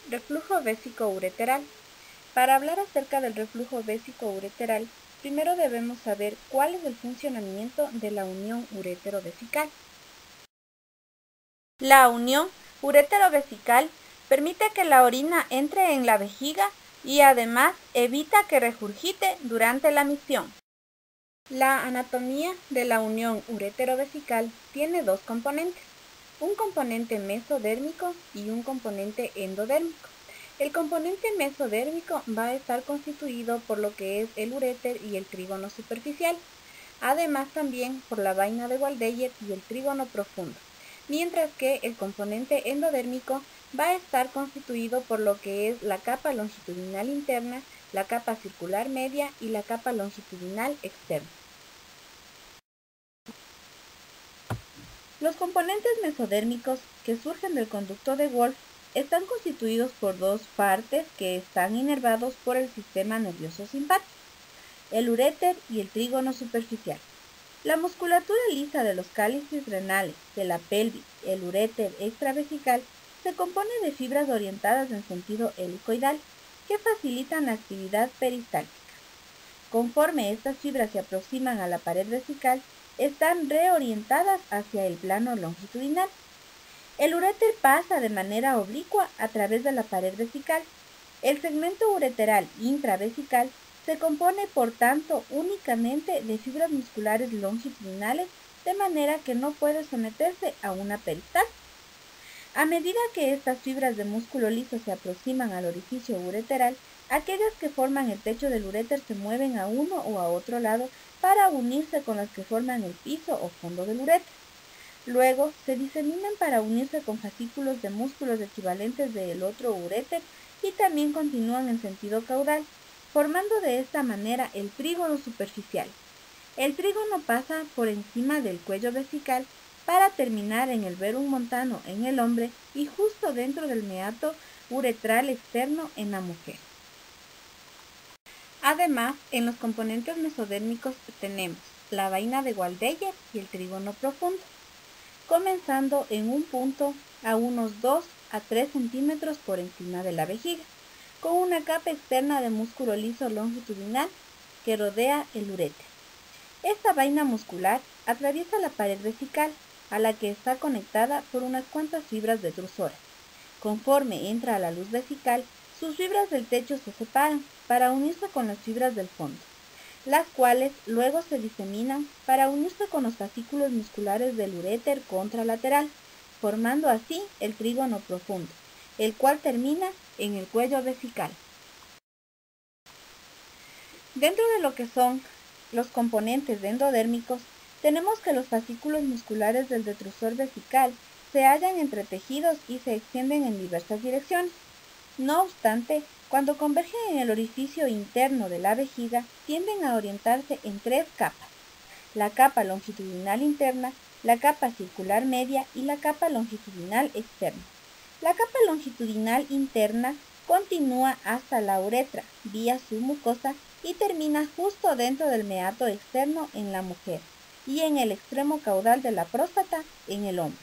Reflujo vésico-ureteral. Para hablar acerca del reflujo vésico-ureteral, primero debemos saber cuál es el funcionamiento de la unión uretero-vesical. La unión uretero-vesical permite que la orina entre en la vejiga y además evita que regurgite durante la misión. La anatomía de la unión uretero-vesical tiene dos componentes, un componente mesodérmico y un componente endodérmico. El componente mesodérmico va a estar constituido por lo que es el uréter y el trígono superficial, además también por la vaina de Waldeyer y el trígono profundo, mientras que el componente endodérmico va a estar constituido por lo que es la capa longitudinal interna, la capa circular media y la capa longitudinal externa. Los componentes mesodérmicos que surgen del conducto de Wolff están constituidos por dos partes que están inervados por el sistema nervioso simpático, el uréter y el trígono superficial. La musculatura lisa de los cálices renales, de la pelvis, el uréter extravesical, se compone de fibras orientadas en sentido helicoidal que facilitan la actividad peristáltica. Conforme estas fibras se aproximan a la pared vesical, están reorientadas hacia el plano longitudinal. El uréter pasa de manera oblicua a través de la pared vesical. El segmento ureteral intravesical se compone, por tanto, únicamente de fibras musculares longitudinales, de manera que no puede someterse a una peristalsis. A medida que estas fibras de músculo liso se aproximan al orificio ureteral, aquellas que forman el techo del uréter se mueven a uno o a otro lado para unirse con las que forman el piso o fondo del uréter. Luego se diseminan para unirse con fascículos de músculos equivalentes del otro uréter y también continúan en sentido caudal, formando de esta manera el trígono superficial. El trígono pasa por encima del cuello vesical para terminar en el verum montano en el hombre y justo dentro del meato uretral externo en la mujer. Además, en los componentes mesodérmicos tenemos la vaina de Waldeyer y el trígono profundo, comenzando en un punto a unos 2 a 3 centímetros por encima de la vejiga, con una capa externa de músculo liso longitudinal que rodea el uréter. Esta vaina muscular atraviesa la pared vesical, a la que está conectada por unas cuantas fibras detrusoras. Conforme entra a la luz vesical, sus fibras del techo se separan para unirse con las fibras del fondo, las cuales luego se diseminan para unirse con los fascículos musculares del uréter contralateral, formando así el trígono profundo, el cual termina en el cuello vesical. Dentro de lo que son los componentes endodérmicos, tenemos que los fascículos musculares del detrusor vesical se hallan entre tejidos y se extienden en diversas direcciones. No obstante, cuando convergen en el orificio interno de la vejiga, tienden a orientarse en tres capas: la capa longitudinal interna, la capa circular media y la capa longitudinal externa. La capa longitudinal interna continúa hasta la uretra, vía submucosa, y termina justo dentro del meato externo en la mujer y en el extremo caudal de la próstata en el hombre.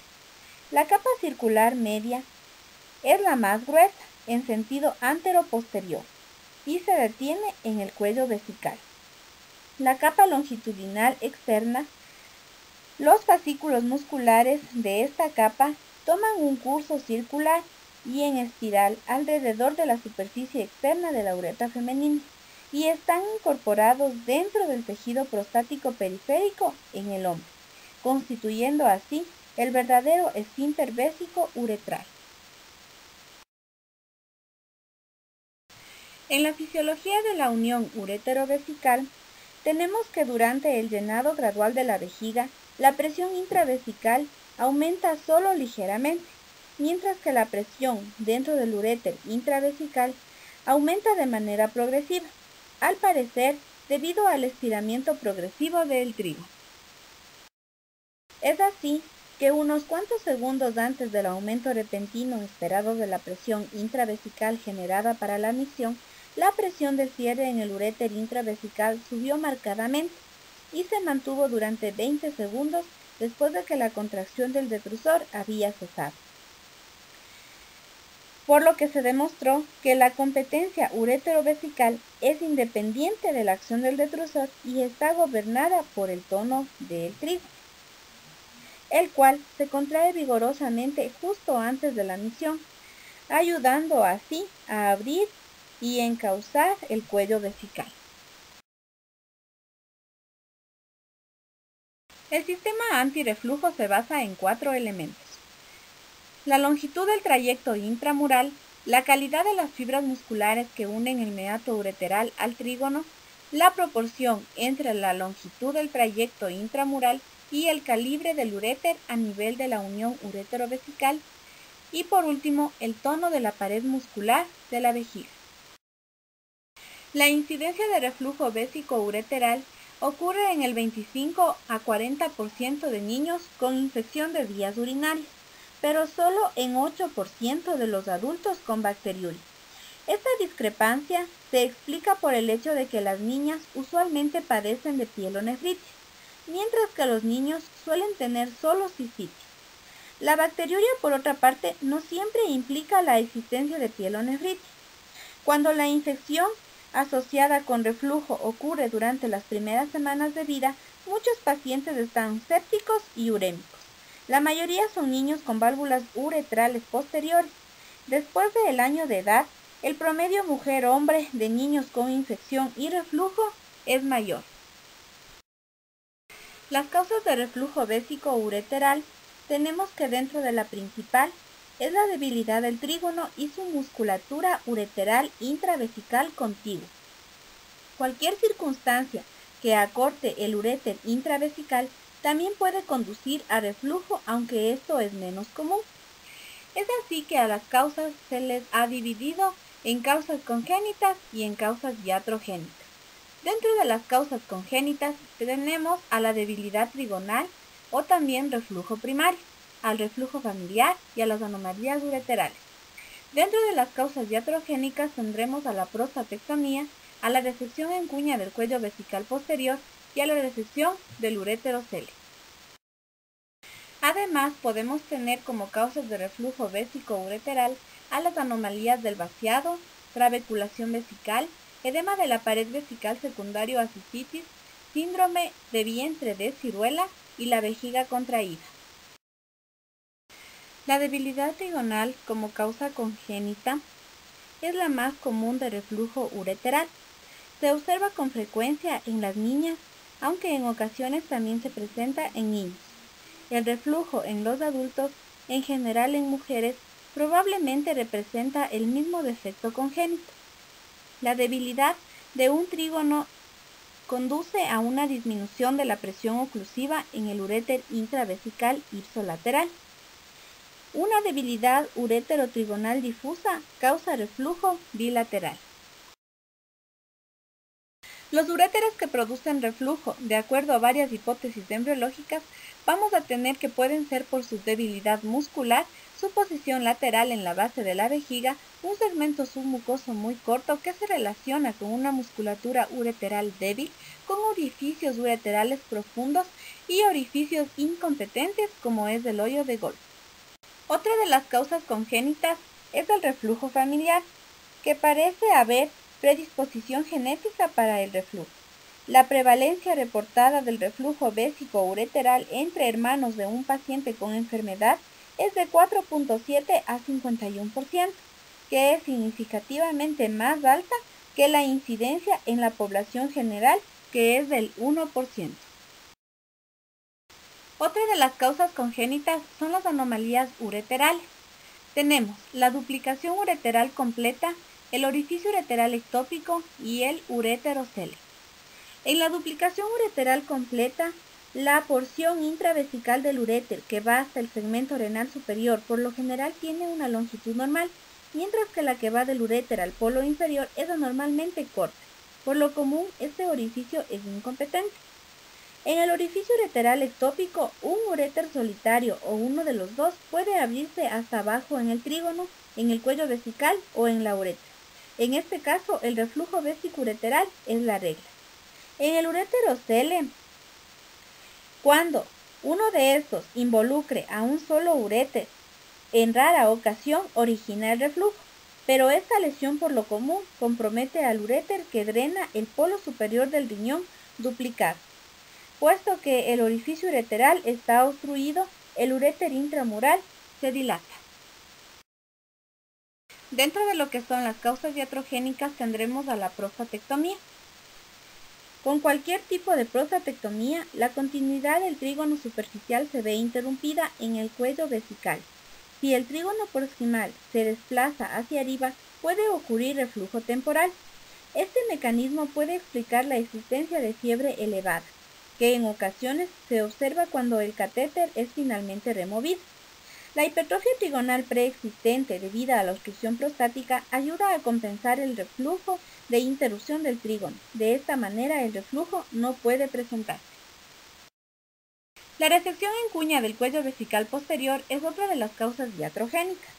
La capa circular media es la más gruesa en sentido antero-posterior y se detiene en el cuello vesical. La capa longitudinal externa, los fascículos musculares de esta capa toman un curso circular y en espiral alrededor de la superficie externa de la uretra femenina y están incorporados dentro del tejido prostático periférico en el hombre, constituyendo así el verdadero esfínter vésico uretral. En la fisiología de la unión uretero-vesical, tenemos que durante el llenado gradual de la vejiga, la presión intravesical aumenta solo ligeramente, mientras que la presión dentro del uréter intravesical aumenta de manera progresiva, al parecer debido al estiramiento progresivo del trígono. Es así que unos cuantos segundos antes del aumento repentino esperado de la presión intravesical generada para la misión, la presión del cierre en el uréter intravesical subió marcadamente y se mantuvo durante 20 segundos después de que la contracción del detrusor había cesado. por lo que se demostró que la competencia urétero-vesical es independiente de la acción del detrusor y está gobernada por el tono del trigo, el cual se contrae vigorosamente justo antes de la misión, ayudando así a abrir y encauzar el cuello vesical. El sistema antirreflujo se basa en 4 elementos: la longitud del trayecto intramural, la calidad de las fibras musculares que unen el meato ureteral al trígono, la proporción entre la longitud del trayecto intramural y el calibre del uréter a nivel de la unión urétero-vesical, y por último, el tono de la pared muscular de la vejiga. La incidencia de reflujo vésico-ureteral ocurre en el 25 a 40% de niños con infección de vías urinarias, pero solo en 8% de los adultos con bacteriuria. Esta discrepancia se explica por el hecho de que las niñas usualmente padecen de pielonefritis, mientras que los niños suelen tener solo cistitis. La bacteriuria, por otra parte, no siempre implica la existencia de pielonefritis. Cuando la infección asociada con reflujo ocurre durante las primeras semanas de vida, muchos pacientes están sépticos y urémicos. La mayoría son niños con válvulas uretrales posteriores. Después del año de edad, el promedio mujer-hombre de niños con infección y reflujo es mayor. Las causas de reflujo vésico-ureteral tenemos que dentro de la principal es la debilidad del trígono y su musculatura ureteral intravesical contigua. Cualquier circunstancia que acorte el uréter intravesical también puede conducir a reflujo, aunque esto es menos común. Es así que a las causas se les ha dividido en causas congénitas y en causas iatrogénicas. Dentro de las causas congénitas tenemos a la debilidad trigonal o también reflujo primario, al reflujo familiar y a las anomalías ureterales. Dentro de las causas iatrogénicas tendremos a la prostatectomía, a la resección en cuña del cuello vesical posterior y a la resección del urétero cele. Además, podemos tener como causas de reflujo vésico-ureteral a las anomalías del vaciado, trabeculación vesical, edema de la pared vesical secundario a cistitis, síndrome de vientre de ciruela y la vejiga contraída. La debilidad trigonal como causa congénita es la más común de reflujo ureteral. Se observa con frecuencia en las niñas, aunque en ocasiones también se presenta en niños. El reflujo en los adultos, en general en mujeres, probablemente representa el mismo defecto congénito. La debilidad de un trígono conduce a una disminución de la presión oclusiva en el uréter intravesical ipsolateral. Una debilidad urétero-trigonal difusa causa reflujo bilateral. Los uréteros que producen reflujo, de acuerdo a varias hipótesis embriológicas, vamos a tener que pueden ser por su debilidad muscular, su posición lateral en la base de la vejiga, un segmento submucoso muy corto que se relaciona con una musculatura ureteral débil, con orificios ureterales profundos y orificios incompetentes como es el hoyo de Golf. Otra de las causas congénitas es el reflujo familiar, que parece haber predisposición genética para el reflujo. La prevalencia reportada del reflujo vésico-ureteral entre hermanos de un paciente con enfermedad es de 4.7 a 51%, que es significativamente más alta que la incidencia en la población general, que es del 1%. Otra de las causas congénitas son las anomalías ureterales. Tenemos la duplicación ureteral completa, el orificio ureteral ectópico y el urétero cele. En la duplicación ureteral completa, la porción intravesical del uréter que va hasta el segmento renal superior por lo general tiene una longitud normal, mientras que la que va del uréter al polo inferior es anormalmente corta. Por lo común, este orificio es incompetente. En el orificio ureteral ectópico, un uréter solitario o uno de los dos puede abrirse hasta abajo en el trígono, en el cuello vesical o en la uretra. En este caso, el reflujo vésico-ureteral es la regla. En el urétero cele, cuando uno de estos involucre a un solo uréter En rara ocasión origina el reflujo, pero esta lesión por lo común compromete al uréter que drena el polo superior del riñón duplicado. Puesto que el orificio ureteral está obstruido, el uréter intramural se dilata. Dentro de lo que son las causas iatrogénicas tendremos a la prostatectomía. Con cualquier tipo de prostatectomía, la continuidad del trígono superficial se ve interrumpida en el cuello vesical. Si el trígono proximal se desplaza hacia arriba, puede ocurrir reflujo temporal. Este mecanismo puede explicar la existencia de fiebre elevada, que en ocasiones se observa cuando el catéter es finalmente removido. La hipertrofia trigonal preexistente debida a la obstrucción prostática ayuda a compensar el reflujo de interrupción del trígono. De esta manera el reflujo no puede presentarse. La resección en cuña del cuello vesical posterior es otra de las causas iatrogénicas,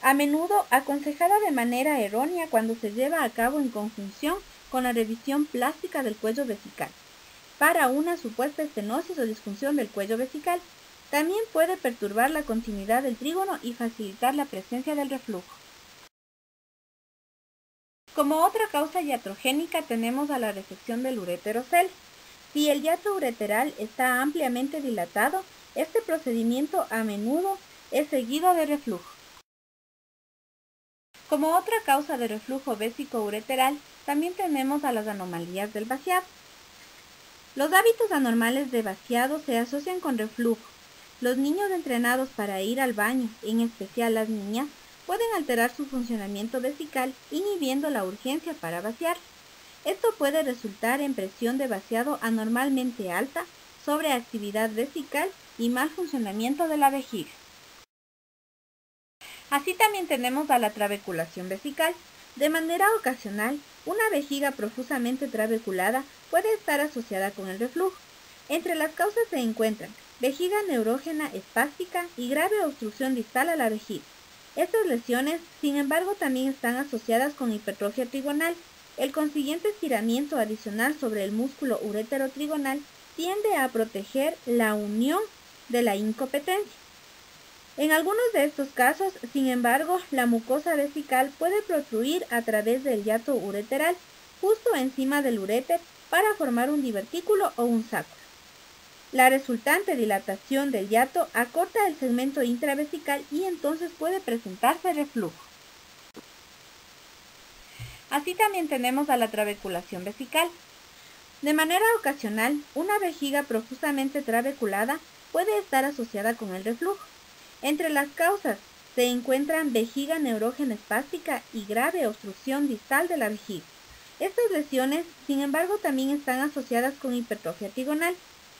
a menudo aconsejada de manera errónea cuando se lleva a cabo en conjunción con la revisión plástica del cuello vesical, para una supuesta estenosis o disfunción del cuello vesical. También puede perturbar la continuidad del trígono y facilitar la presencia del reflujo. Como otra causa iatrogénica tenemos a la resección del ureterocele. Si el hiato ureteral está ampliamente dilatado, este procedimiento a menudo es seguido de reflujo. Como otra causa de reflujo vésico-ureteral, también tenemos a las anomalías del vaciado. Los hábitos anormales de vaciado se asocian con reflujo. Los niños entrenados para ir al baño, en especial las niñas, pueden alterar su funcionamiento vesical, inhibiendo la urgencia para vaciar. Esto puede resultar en presión de vaciado anormalmente alta, sobreactividad vesical y mal funcionamiento de la vejiga. Así también tenemos a la trabeculación vesical. De manera ocasional, una vejiga profusamente trabeculada puede estar asociada con el reflujo. Entre las causas se encuentran vejiga neurógena espástica y grave obstrucción distal a la vejiga. Estas lesiones, sin embargo, también están asociadas con hipertrofia trigonal. El consiguiente estiramiento adicional sobre el músculo urétero-trigonal tiende a proteger la unión de la incompetencia. En algunos de estos casos, sin embargo, la mucosa vesical puede protruir a través del hiato ureteral, justo encima del uréter, para formar un divertículo o un sacro. La resultante dilatación del hiato acorta el segmento intravesical y entonces puede presentarse reflujo. Así también tenemos a la trabeculación vesical. De manera ocasional, una vejiga profusamente trabeculada puede estar asociada con el reflujo. Entre las causas se encuentran vejiga neurógena espástica y grave obstrucción distal de la vejiga. Estas lesiones, sin embargo, también están asociadas con hipertrofia trigonal.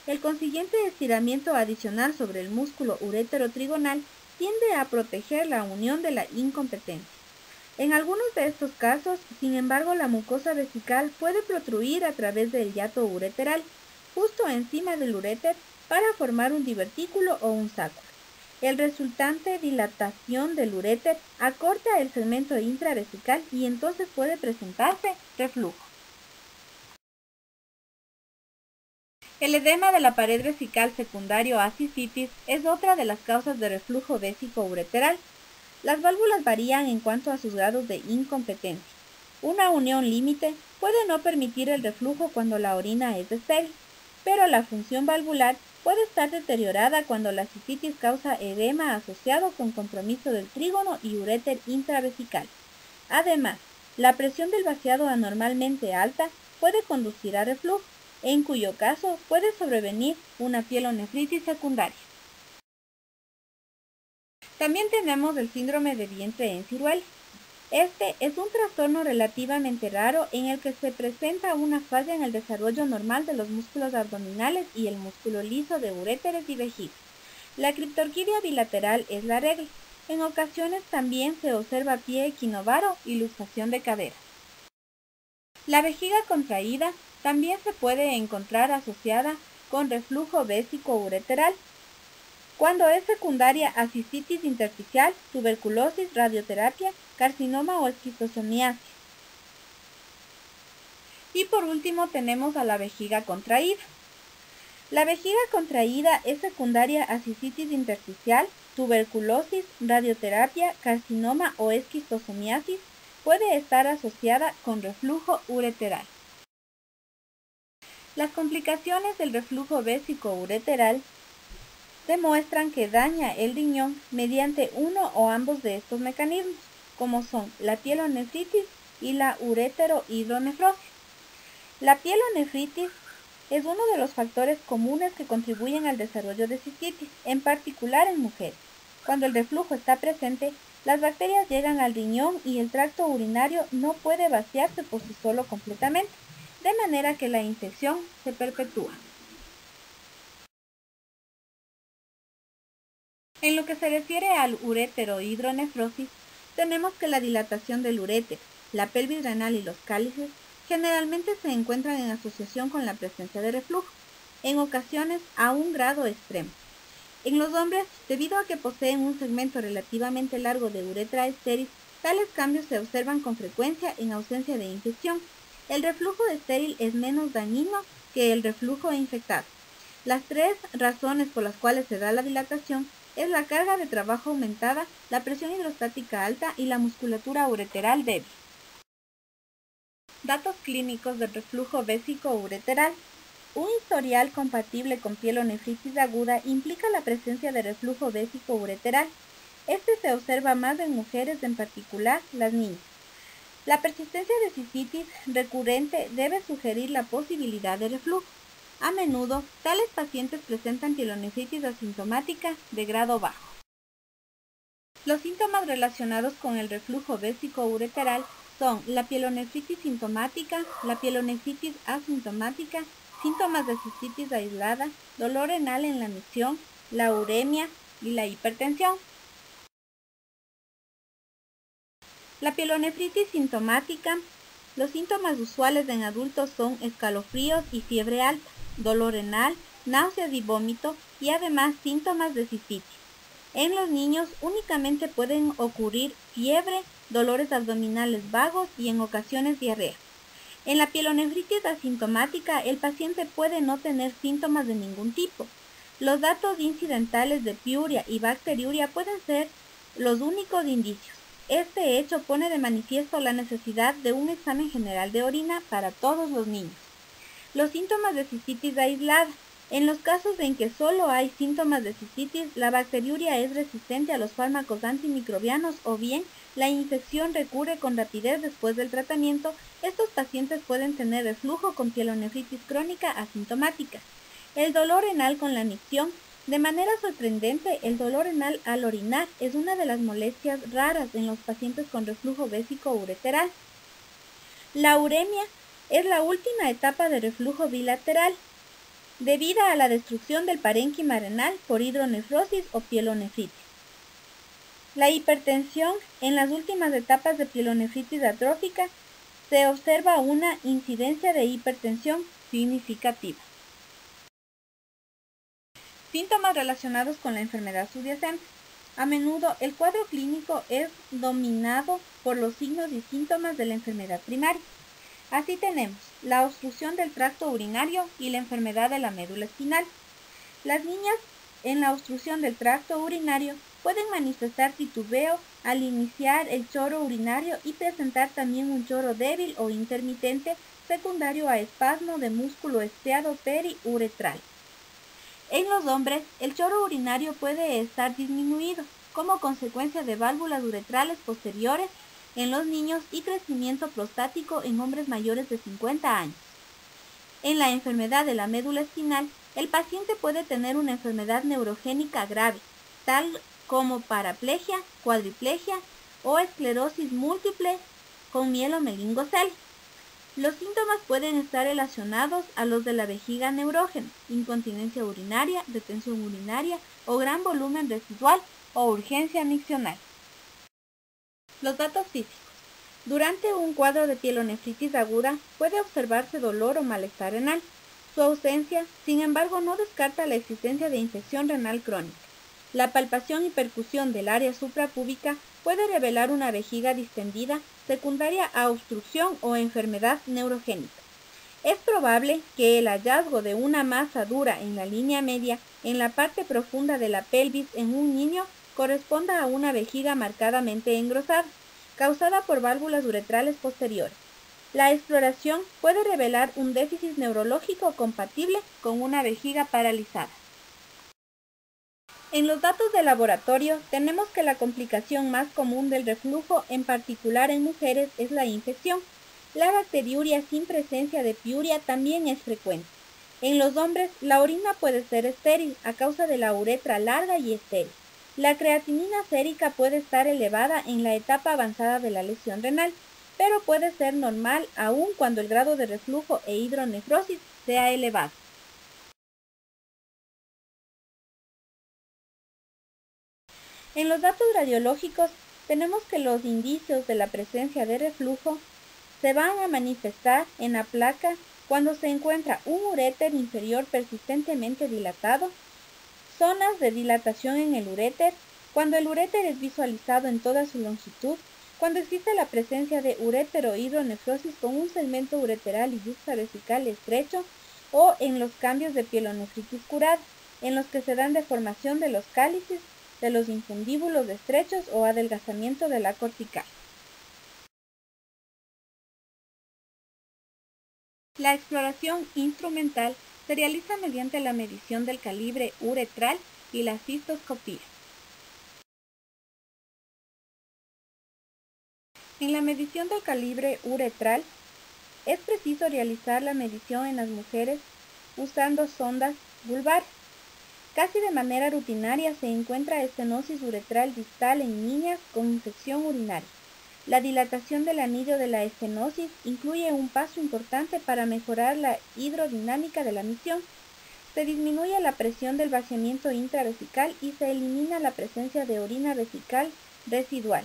El consiguiente estiramiento adicional sobre el músculo urétero-trigonal tiende a proteger la unión de la incompetencia. En algunos de estos casos, sin embargo, la mucosa vesical puede protruir a través del hiato ureteral, justo encima del uréter, para formar un divertículo o un sacro. El resultante dilatación del uréter acorta el segmento intravesical y entonces puede presentarse reflujo. El edema de la pared vesical secundario a cistitis es otra de las causas de reflujo vésico-ureteral. Las válvulas varían en cuanto a sus grados de incompetencia. Una unión límite puede no permitir el reflujo cuando la orina es estéril, pero la función valvular puede estar deteriorada cuando la cistitis causa edema asociado con compromiso del trígono y uréter intravesical. Además, la presión del vaciado anormalmente alta puede conducir a reflujo, en cuyo caso puede sobrevenir una pielonefritis secundaria. También tenemos el síndrome de vientre en ciruela. Este es un trastorno relativamente raro en el que se presenta una falla en el desarrollo normal de los músculos abdominales y el músculo liso de uréteres y vejiga. La criptorquidia bilateral es la regla. En ocasiones también se observa pie equinovaro y luxación de cadera. La vejiga contraída también se puede encontrar asociada con reflujo vésico-ureteral, cuando es secundaria a cistitis intersticial, tuberculosis, radioterapia, carcinoma o esquistosomiasis. Y por último tenemos a la vejiga contraída. La vejiga contraída es secundaria a cistitis intersticial, tuberculosis, radioterapia, carcinoma o esquistosomiasis puede estar asociada con reflujo ureteral. Las complicaciones del reflujo vésico-ureteral demuestran que daña el riñón mediante uno o ambos de estos mecanismos, como son la pielonefritis y la ureterohidronefrosis. La pielonefritis es uno de los factores comunes que contribuyen al desarrollo de cistitis, en particular en mujeres. Cuando el reflujo está presente, las bacterias llegan al riñón y el tracto urinario no puede vaciarse por sí solo completamente, de manera que la infección se perpetúa. En lo que se refiere al ureterohidronefrosis, tenemos que la dilatación del uréter, la pelvis renal y los cálices generalmente se encuentran en asociación con la presencia de reflujo, en ocasiones a un grado extremo. En los hombres, debido a que poseen un segmento relativamente largo de uretra estéril, tales cambios se observan con frecuencia en ausencia de infección. El reflujo estéril es menos dañino que el reflujo infectado. Las tres razones por las cuales se da la dilatación es la carga de trabajo aumentada, la presión hidrostática alta y la musculatura ureteral débil. Datos clínicos del reflujo vésico-ureteral. Un historial compatible con pielonefritis aguda implica la presencia de reflujo vésico-ureteral. Este se observa más en mujeres, en particular las niñas. La persistencia de cistitis recurrente debe sugerir la posibilidad de reflujo. A menudo, tales pacientes presentan pielonefritis asintomática de grado bajo. Los síntomas relacionados con el reflujo vésico-ureteral son la pielonefritis sintomática, la pielonefritis asintomática, síntomas de cistitis aislada, dolor renal en la micción, la uremia y la hipertensión. La pielonefritis sintomática. Los síntomas usuales en adultos son escalofríos y fiebre alta, dolor renal, náuseas y vómito y además síntomas de cistitis. En los niños únicamente pueden ocurrir fiebre, dolores abdominales vagos y en ocasiones diarrea. En la pielonefritis asintomática, el paciente puede no tener síntomas de ningún tipo. Los datos incidentales de piuria y bacteriuria pueden ser los únicos indicios. Este hecho pone de manifiesto la necesidad de un examen general de orina para todos los niños. Los síntomas de cistitis aislada. En los casos en que solo hay síntomas de cistitis, la bacteriuria es resistente a los fármacos antimicrobianos o bien la infección recurre con rapidez después del tratamiento. Estos pacientes pueden tener reflujo con pielonefritis crónica asintomática. El dolor renal con la micción. De manera sorprendente, el dolor renal al orinar es una de las molestias raras en los pacientes con reflujo vésico-ureteral. La uremia es la última etapa de reflujo bilateral, debida a la destrucción del parénquima renal por hidronefrosis o pielonefritis. La hipertensión, en las últimas etapas de pielonefritis atrófica, se observa una incidencia de hipertensión significativa. Síntomas relacionados con la enfermedad subyacente. A menudo el cuadro clínico es dominado por los signos y síntomas de la enfermedad primaria. Así tenemos la obstrucción del tracto urinario y la enfermedad de la médula espinal. Las niñas en la obstrucción del tracto urinario pueden manifestar titubeo al iniciar el chorro urinario y presentar también un chorro débil o intermitente secundario a espasmo de músculo estriado periuretral. En los hombres, el chorro urinario puede estar disminuido como consecuencia de válvulas uretrales posteriores en los niños y crecimiento prostático en hombres mayores de 50 años. En la enfermedad de la médula espinal, el paciente puede tener una enfermedad neurogénica grave, tal como paraplegia, cuadriplegia o esclerosis múltiple con mielomeningocele. Los síntomas pueden estar relacionados a los de la vejiga neurógena, incontinencia urinaria, retención urinaria o gran volumen residual o urgencia miccional. Los datos físicos. Durante un cuadro de pielonefritis aguda puede observarse dolor o malestar renal. Su ausencia, sin embargo, no descarta la existencia de infección renal crónica. La palpación y percusión del área suprapúbica puede revelar una vejiga distendida secundaria a obstrucción o enfermedad neurogénica. Es probable que el hallazgo de una masa dura en la línea media en la parte profunda de la pelvis en un niño corresponda a una vejiga marcadamente engrosada, causada por válvulas uretrales posteriores. La exploración puede revelar un déficit neurológico compatible con una vejiga paralizada. En los datos de laboratorio tenemos que la complicación más común del reflujo, en particular en mujeres, es la infección. La bacteriuria sin presencia de piuria también es frecuente. En los hombres, la orina puede ser estéril a causa de la uretra larga y estéril. La creatinina sérica puede estar elevada en la etapa avanzada de la lesión renal, pero puede ser normal aun cuando el grado de reflujo e hidronefrosis sea elevado. En los datos radiológicos tenemos que los indicios de la presencia de reflujo se van a manifestar en la placa cuando se encuentra un uréter inferior persistentemente dilatado, zonas de dilatación en el uréter, cuando el uréter es visualizado en toda su longitud, cuando existe la presencia de ureterohidronefrosis con un segmento ureteral y yuxta vesical estrecho, o en los cambios de pielonefritis curada, en los que se dan deformación de los cálices, de los infundíbulos estrechos o adelgazamiento de la cortical. La exploración instrumental se realiza mediante la medición del calibre uretral y la cistoscopía. En la medición del calibre uretral es preciso realizar la medición en las mujeres usando sondas vulvares. Casi de manera rutinaria se encuentra estenosis uretral distal en niñas con infección urinaria. La dilatación del anillo de la estenosis incluye un paso importante para mejorar la hidrodinámica de la misión. Se disminuye la presión del vaciamiento intravesical y se elimina la presencia de orina vesical residual.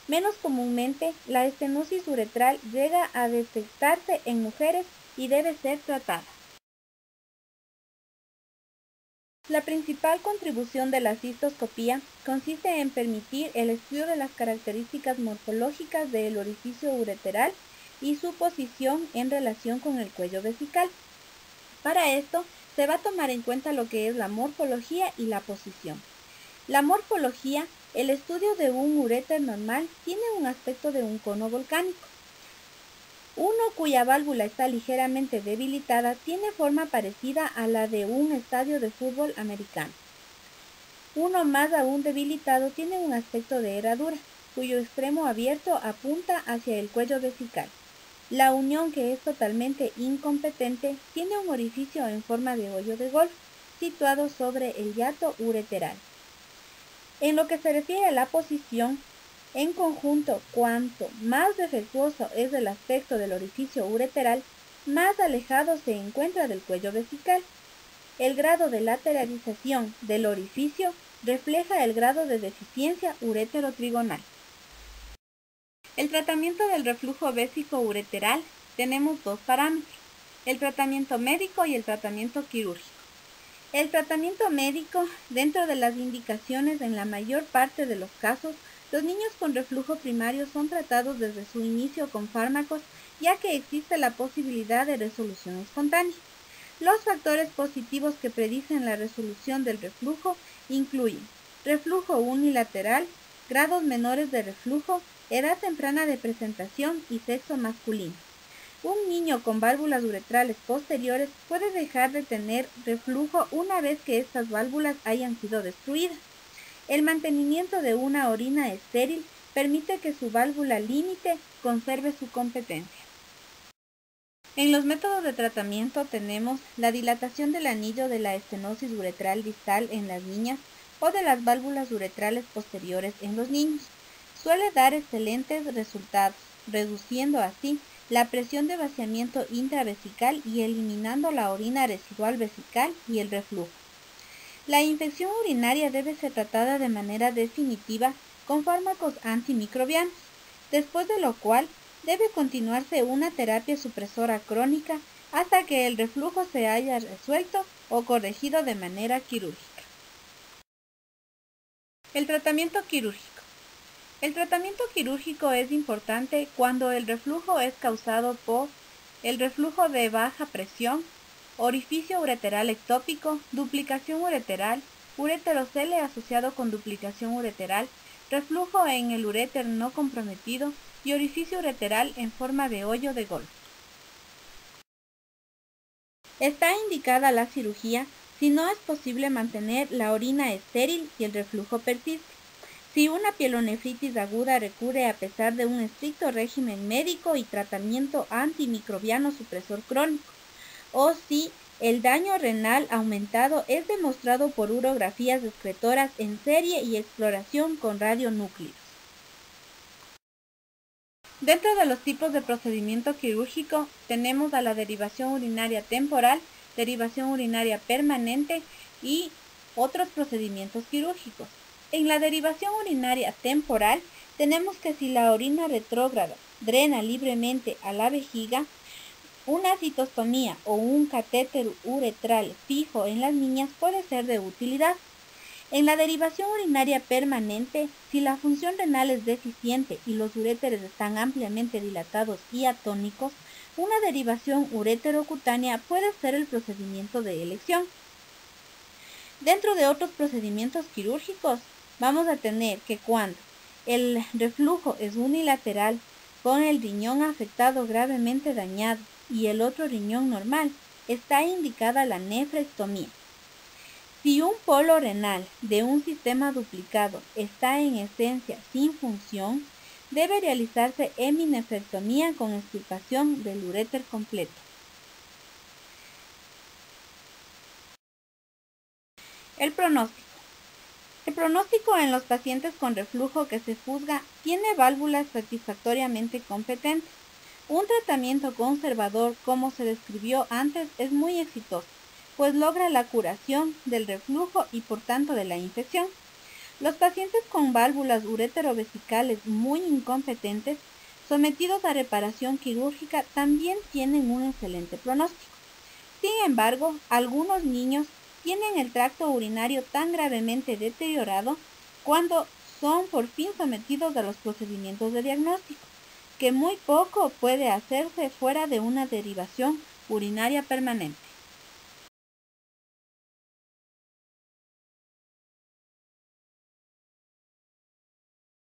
Menos comúnmente, la estenosis uretral llega a detectarse en mujeres y debe ser tratada. La principal contribución de la cistoscopía consiste en permitir el estudio de las características morfológicas del orificio ureteral y su posición en relación con el cuello vesical. Para esto, se va a tomar en cuenta lo que es la morfología y la posición. La morfología, el estudio de un uréter normal, tiene un aspecto de un cono volcánico. Uno cuya válvula está ligeramente debilitada tiene forma parecida a la de un estadio de fútbol americano. Uno más aún debilitado tiene un aspecto de herradura, cuyo extremo abierto apunta hacia el cuello vesical. La unión, que es totalmente incompetente, tiene un orificio en forma de hoyo de golf, situado sobre el hiato ureteral. En lo que se refiere a la posición, en conjunto, cuanto más defectuoso es el aspecto del orificio ureteral, más alejado se encuentra del cuello vesical. El grado de lateralización del orificio refleja el grado de deficiencia urétero-trigonal. El tratamiento del reflujo vésico-ureteral tenemos dos parámetros, el tratamiento médico y el tratamiento quirúrgico. El tratamiento médico, dentro de las indicaciones en la mayor parte de los casos, los niños con reflujo primario son tratados desde su inicio con fármacos, ya que existe la posibilidad de resolución espontánea. Los factores positivos que predicen la resolución del reflujo incluyen reflujo unilateral, grados menores de reflujo, edad temprana de presentación y sexo masculino. Un niño con válvulas uretrales posteriores puede dejar de tener reflujo una vez que estas válvulas hayan sido destruidas. El mantenimiento de una orina estéril permite que su válvula límite conserve su competencia. En los métodos de tratamiento tenemos la dilatación del anillo de la estenosis uretral distal en las niñas o de las válvulas uretrales posteriores en los niños. Suele dar excelentes resultados, reduciendo así la presión de vaciamiento intravesical y eliminando la orina residual vesical y el reflujo. La infección urinaria debe ser tratada de manera definitiva con fármacos antimicrobianos, después de lo cual debe continuarse una terapia supresora crónica hasta que el reflujo se haya resuelto o corregido de manera quirúrgica. El tratamiento quirúrgico. El tratamiento quirúrgico es importante cuando el reflujo es causado por el reflujo de baja presión, orificio ureteral ectópico, duplicación ureteral, ureterocele asociado con duplicación ureteral, reflujo en el uréter no comprometido y orificio ureteral en forma de hoyo de golf. Está indicada la cirugía si no es posible mantener la orina estéril y el reflujo persiste, si una pielonefritis aguda recurre a pesar de un estricto régimen médico y tratamiento antimicrobiano supresor crónico, o si el daño renal aumentado es demostrado por urografías excretoras en serie y exploración con radionúclidos. Dentro de los tipos de procedimiento quirúrgico tenemos a la derivación urinaria temporal, derivación urinaria permanente y otros procedimientos quirúrgicos. En la derivación urinaria temporal tenemos que si la orina retrógrada drena libremente a la vejiga, una citostomía o un catéter uretral fijo en las niñas puede ser de utilidad. En la derivación urinaria permanente, si la función renal es deficiente y los uréteres están ampliamente dilatados y atónicos, una derivación ureterocutánea puede ser el procedimiento de elección. Dentro de otros procedimientos quirúrgicos, vamos a tener que cuando el reflujo es unilateral, con el riñón afectado gravemente dañado y el otro riñón normal, está indicada la nefrectomía. Si un polo renal de un sistema duplicado está en esencia sin función, debe realizarse heminefrectomía con extirpación del uréter completo. El pronóstico. El pronóstico en los pacientes con reflujo que se juzga tiene válvulas satisfactoriamente competentes. Un tratamiento conservador, como se describió antes, es muy exitoso, pues logra la curación del reflujo y por tanto de la infección. Los pacientes con válvulas ureterovesicales muy incompetentes, sometidos a reparación quirúrgica, también tienen un excelente pronóstico. Sin embargo, algunos niños tienen el tracto urinario tan gravemente deteriorado cuando son por fin sometidos a los procedimientos de diagnóstico, que muy poco puede hacerse fuera de una derivación urinaria permanente.